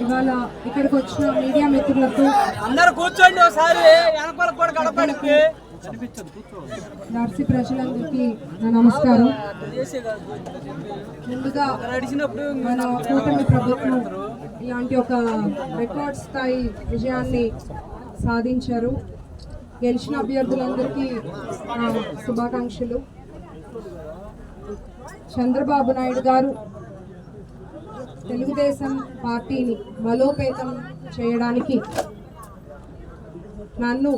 ఇవాళ ఇక్కడికి వచ్చిన మీడియా మిత్రులకు అందరూ కూర్చోండి ఒకసారి వెనకాల కూడా గడపడికి దర్శి ప్రజలందరికీ నా నమస్కారం. ముందుగా మన కూటమి ప్రభుత్వం ఇలాంటి ఒక రికార్డ్ స్థాయి విజయాన్ని సాధించారు. గెలిచిన అభ్యర్థులందరికీ శుభాకాంక్షలు. చంద్రబాబు నాయుడు గారు తెలుగుదేశం పార్టీని బలోపేతం చేయడానికి నన్ను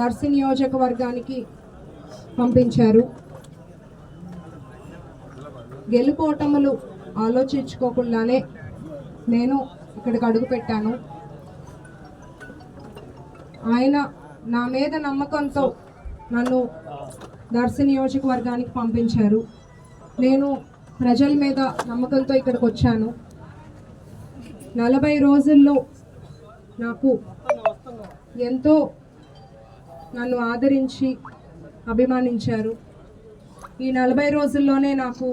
దర్శి నియోజకవర్గానికి పంపించారు. గెలుపోటములు ఆలోచించుకోకుండానే నేను ఇక్కడికి అడుగుపెట్టాను. ఆయన నా మీద నమ్మకంతో నన్ను దర్శి నియోజకవర్గానికి పంపించారు. నేను ప్రజల మీద నమ్మకంతో ఇక్కడికి వచ్చాను. 40 రోజుల్లో నాకు ఎంతో నన్ను ఆదరించి అభిమానించారు. ఈ 40 రోజుల్లోనే నాకు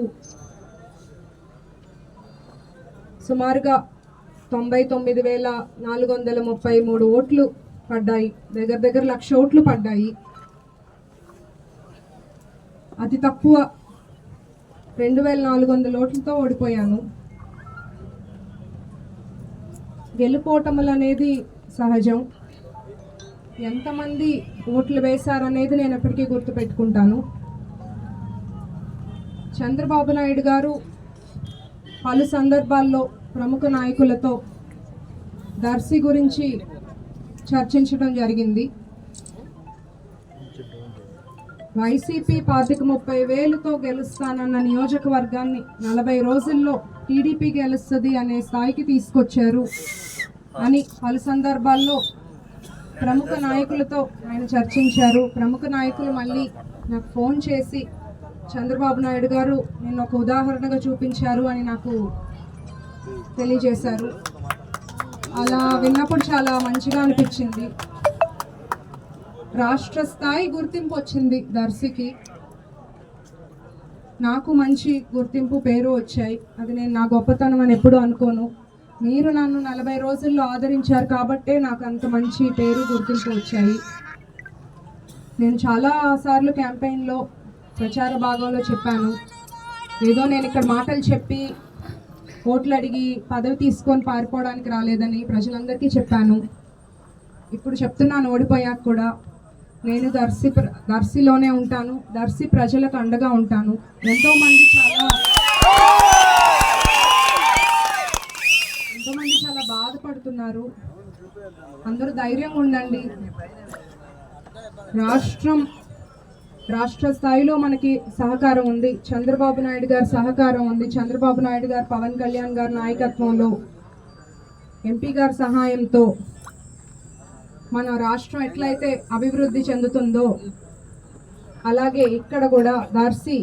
సుమారుగా 99,433 ఓట్లు పడ్డాయి. దగ్గర 1,00,000 ఓట్లు పడ్డాయి. అతి తక్కువ 2,400 ఓట్లతో ఓడిపోయాను. గెలుపోటములు అనేది సహజం. ఎంతమంది ఓట్లు వేశారనేది నేను ఎప్పటికీ గుర్తుపెట్టుకుంటాను. చంద్రబాబు నాయుడు గారు పలు సందర్భాల్లో ప్రముఖ నాయకులతో దర్శి గురించి చర్చించడం జరిగింది. వైసీపీ 25,30,000తో గెలుస్తానన్న నియోజకవర్గాన్ని 40 రోజుల్లో టీడీపీ గెలుస్తుంది అనే స్థాయికి తీసుకొచ్చారు అని పలు సందర్భాల్లో ప్రముఖ నాయకులతో ఆయన చర్చించారు. ప్రముఖ నాయకులు మళ్ళీ నాకు ఫోన్ చేసి చంద్రబాబు నాయుడు గారు నేను ఒక ఉదాహరణగా చూపించారు అని నాకు తెలియజేశారు. అలా విన్నప్పుడు చాలా మంచిగా అనిపించింది. రాష్ట్ర స్థాయి గుర్తింపు వచ్చింది దర్శికి. నాకు మంచి గుర్తింపు పేరు వచ్చాయి. అది నేను నా గొప్పతనం అని ఎప్పుడూ అనుకోను. మీరు నన్ను 40 రోజుల్లో ఆదరించారు కాబట్టే నాకు అంత మంచి పేరు గుర్తింపు వచ్చాయి. నేను చాలాసార్లు క్యాంపెయిన్లో ప్రచార భాగంలో చెప్పాను, ఏదో నేను ఇక్కడ మాటలు చెప్పి ఓట్లు అడిగి పదవి తీసుకొని పారిపోవడానికి రాలేదని ప్రజలందరికీ చెప్పాను. ఇప్పుడు చెప్తున్నాను, ఓడిపోయాక కూడా నేను దర్శిలోనే ఉంటాను. దర్శి ప్రజలకు అండగా ఉంటాను. ఎంతోమంది చాలా బాధపడుతున్నారు. అందరూ ధైర్యంగా ఉండండి. రాష్ట్ర స్థాయిలో మనకి సహకారం ఉంది. చంద్రబాబు నాయుడు గారి సహకారం ఉంది. చంద్రబాబు నాయుడు గారు, పవన్ కళ్యాణ్ గారి నాయకత్వంలో, ఎంపీ గారి సహాయంతో మన రాష్ట్రం ఎట్లయితే అభివృద్ధి చెందుతుందో అలాగే ఇక్కడ కూడా దర్శి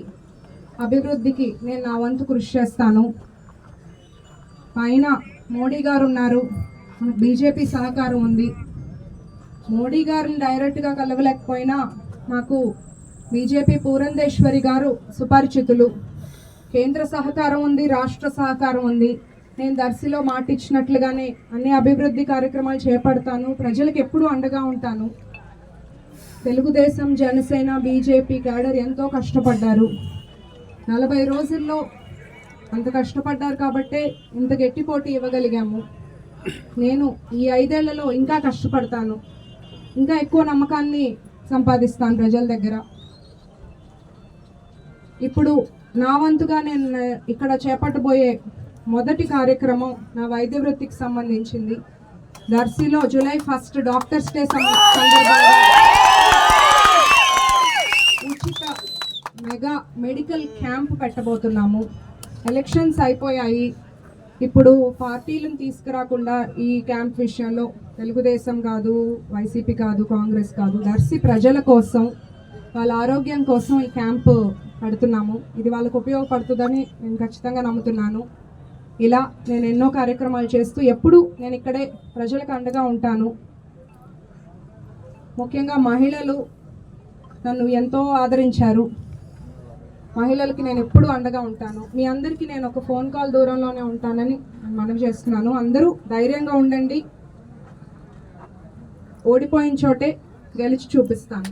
అభివృద్ధికి నేను నా వంతు కృషి చేస్తాను. పైన మోడీ గారు ఉన్నారు, మనకు బీజేపీ సహకారం ఉంది. మోడీ గారిని డైరెక్ట్గా కలవలేకపోయినా నాకు బీజేపీ పూరంధేశ్వరి గారు సుపరిచితులు. కేంద్ర సహకారం ఉంది, రాష్ట్ర సహకారం ఉంది. నేను దర్శిలో మాట ఇచ్చినట్లుగానే అన్ని అభివృద్ధి కార్యక్రమాలు చేపడతాను. ప్రజలకు ఎప్పుడూ అండగా ఉంటాను. తెలుగుదేశం, జనసేన, బీజేపీ క్యాడర్ ఎంతో కష్టపడ్డారు. 40 రోజుల్లో అంత కష్టపడ్డారు కాబట్టే ఇంత గట్టి పోటీ ఇవ్వగలిగాము. నేను ఈ 5 ఏళ్లలో ఇంకా కష్టపడతాను. ఇంకా ఎక్కువ నమ్మకాన్ని సంపాదిస్తాను ప్రజల దగ్గర. ఇప్పుడు నా వంతుగా నేను ఇక్కడ చేపట్టబోయే మొదటి కార్యక్రమం నా వైద్య వృత్తికి సంబంధించింది. దర్శిలో జూలై 1 డాక్టర్స్ డే సందర్భంగా ఉచిత మెగా మెడికల్ క్యాంప్ పెట్టబోతున్నాము. ఎలక్షన్స్ అయిపోయాయి. ఇప్పుడు పార్టీలను తీసుకురాకుండా ఈ క్యాంప్ విషయంలో తెలుగుదేశం కాదు, వైసీపీ కాదు, కాంగ్రెస్ కాదు, దర్శి ప్రజల కోసం, వాళ్ళ ఆరోగ్యం కోసం ఈ క్యాంపు పెడుతున్నాము. ఇది వాళ్ళకు ఉపయోగపడుతుందని నేను ఖచ్చితంగా నమ్ముతున్నాను. ఇలా నేను ఎన్నో కార్యక్రమాలు చేస్తూ ఎప్పుడు నేను ఇక్కడే ప్రజలకు అండగా ఉంటాను. ముఖ్యంగా మహిళలు నన్ను ఎంతో ఆదరించారు. మహిళలకి నేను ఎప్పుడూ అండగా ఉంటాను. మీ అందరికీ నేను ఒక ఫోన్ కాల్ దూరంలోనే ఉంటానని మనవి చేస్తున్నాను. అందరూ ధైర్యంగా ఉండండి. ఓడిపోయిన చోటే గెలిచి చూపిస్తాను.